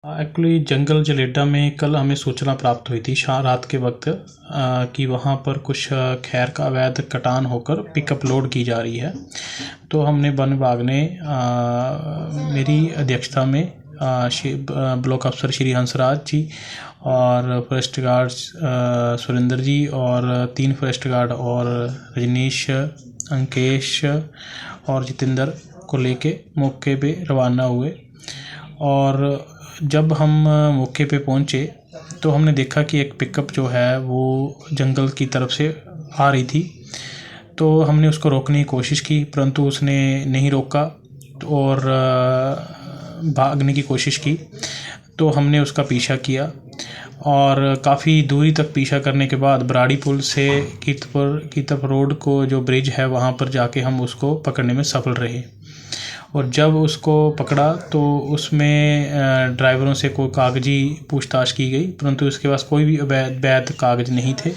Actually जंगल जलेडा में कल हमें सूचना प्राप्त हुई थी रात के वक्त कि वहाँ पर कुछ खैर का अवैध कटान होकर पिकअप लोड की जा रही है। तो हमने वन विभाग ने मेरी अध्यक्षता में ब्लॉक अफसर श्री हंसराज जी और फॉरेस्ट गार्ड सुरेंद्र जी और 3 फॉरेस्ट गार्ड और रजनीश, अंकेश और जितेंद्र को लेके मौके पे रवाना हुए। और जब हम मौके पे पहुँचे तो हमने देखा कि एक पिकअप जो है वो जंगल की तरफ से आ रही थी। तो हमने उसको रोकने की कोशिश की, परंतु उसने नहीं रोका और भागने की कोशिश की। तो हमने उसका पीछा किया और काफ़ी दूरी तक पीछा करने के बाद बराड़ी पुल से कीर्तपुर रोड को जो ब्रिज है वहाँ पर जाके हम उसको पकड़ने में सफल रहे। और जब उसको पकड़ा तो उसमें ड्राइवरों से कोई कागजी पूछताछ की गई, परंतु उसके पास कोई भी वैध कागज नहीं थे।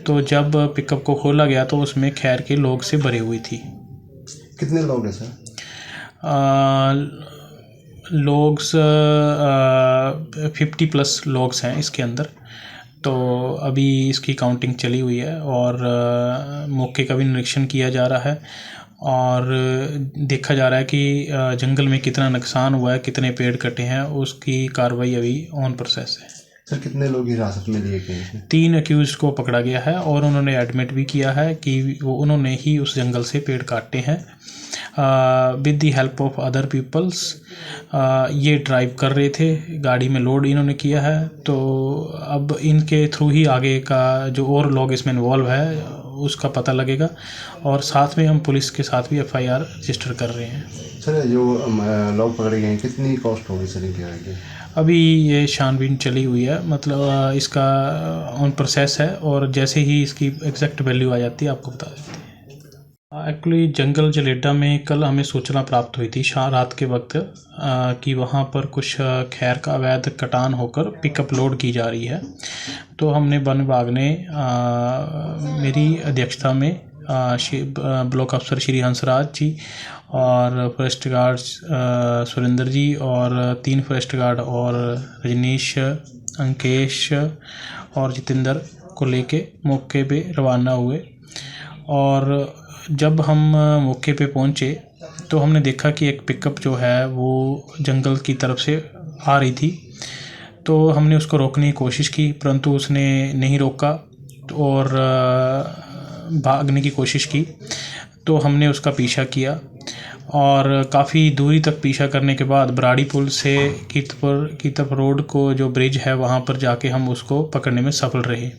तो जब पिकअप को खोला गया तो उसमें खैर के लोग से भरी हुई थी। कितने लोग हैं सर? लोग्स 50+ लोग्स हैं इसके अंदर। तो अभी इसकी काउंटिंग चली हुई है और मौके का भी निरीक्षण किया जा रहा है और देखा जा रहा है कि जंगल में कितना नुकसान हुआ है, कितने पेड़ कटे हैं, उसकी कार्रवाई अभी ऑन प्रोसेस है। सर कितने लोग हिरासत में लिए गए हैं? 3 अक्यूज़ को पकड़ा गया है और उन्होंने एडमिट भी किया है कि वो उन्होंने ही उस जंगल से पेड़ काटे हैं with the help of other peoples. ये ड्राइव कर रहे थे, गाड़ी में लोड इन्होंने किया है। तो अब इनके थ्रू ही आगे का जो और लोग इसमें इन्वॉल्व है उसका पता लगेगा और साथ में हम पुलिस के साथ भी FIR रजिस्टर कर रहे हैं। सर जो लोग पकड़े गए हैं कितनी कॉस्ट होगी सर इनके आगे? अभी ये छानबीन चली हुई है, मतलब इसका ऑन प्रोसेस है और जैसे ही इसकी एग्जैक्ट वैल्यू आ जाती है आपको बता देते हैं। एक्चुअली जंगल जलेडा में कल हमें सूचना प्राप्त हुई थी रात के वक्त कि वहाँ पर कुछ खैर का अवैध कटान होकर पिकअप लोड की जा रही है। तो हमने वन विभाग ने मेरी अध्यक्षता में ब्लॉक अफसर श्री हंसराज जी और फॉरेस्ट गार्ड सुरेंद्र जी और 3 फॉरेस्ट गार्ड और रजनीश, अंकेश और जितेंद्र को लेके मौके पे रवाना हुए। और जब हम मौके पे पहुँचे तो हमने देखा कि एक पिकअप जो है वो जंगल की तरफ से आ रही थी। तो हमने उसको रोकने की कोशिश की, परंतु उसने नहीं रोका और भागने की कोशिश की। तो हमने उसका पीछा किया और काफ़ी दूरी तक पीछा करने के बाद बराड़ी पुल से कीर्तपुर रोड को जो ब्रिज है वहाँ पर जाके हम उसको पकड़ने में सफल रहे।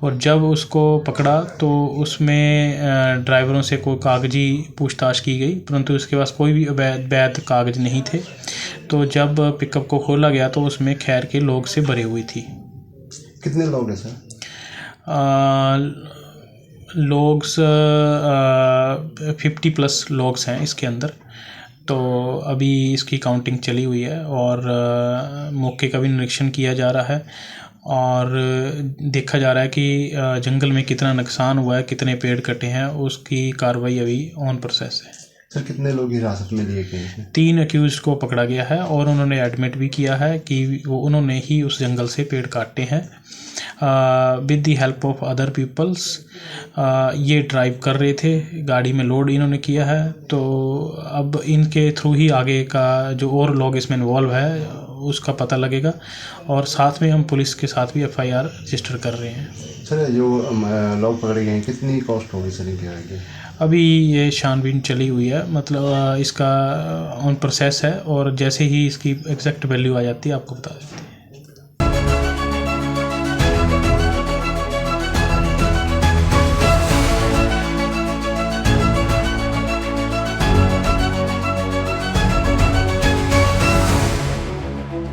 और जब उसको पकड़ा तो उसमें ड्राइवरों से कोई कागजी पूछताछ की गई, परंतु उसके पास कोई भी वैध कागज नहीं थे। तो जब पिकअप को खोला गया तो उसमें खैर के लोग से भरी हुई थी। कितने लोग हैं सर? लोग्स 50+ लोग्स हैं इसके अंदर। तो अभी इसकी काउंटिंग चली हुई है और मौके का भी निरीक्षण किया जा रहा है और देखा जा रहा है कि जंगल में कितना नुकसान हुआ है, कितने पेड़ कटे हैं, उसकी कार्रवाई अभी ऑन प्रोसेस है। सर कितने लोग हिरासत में लिए गए हैं? 3 अक्यूज़ को पकड़ा गया है और उन्होंने एडमिट भी किया है कि वो उन्होंने ही उस जंगल से पेड़ काटे हैं with the help of other peoples. ये ड्राइव कर रहे थे, गाड़ी में लोड इन्होंने किया है। तो अब इनके थ्रू ही आगे का जो और लोग इसमें इन्वॉल्व है उसका पता लगेगा और साथ में हम पुलिस के साथ भी FIR रजिस्टर कर रहे हैं। सर जो लोग पकड़े गए हैं कितनी कॉस्ट होगी सर इनके आगे? अभी ये छानबीन चली हुई है, मतलब इसका ऑन प्रोसेस है और जैसे ही इसकी एग्जैक्ट वैल्यू आ जाती है आपको बता देते हैं।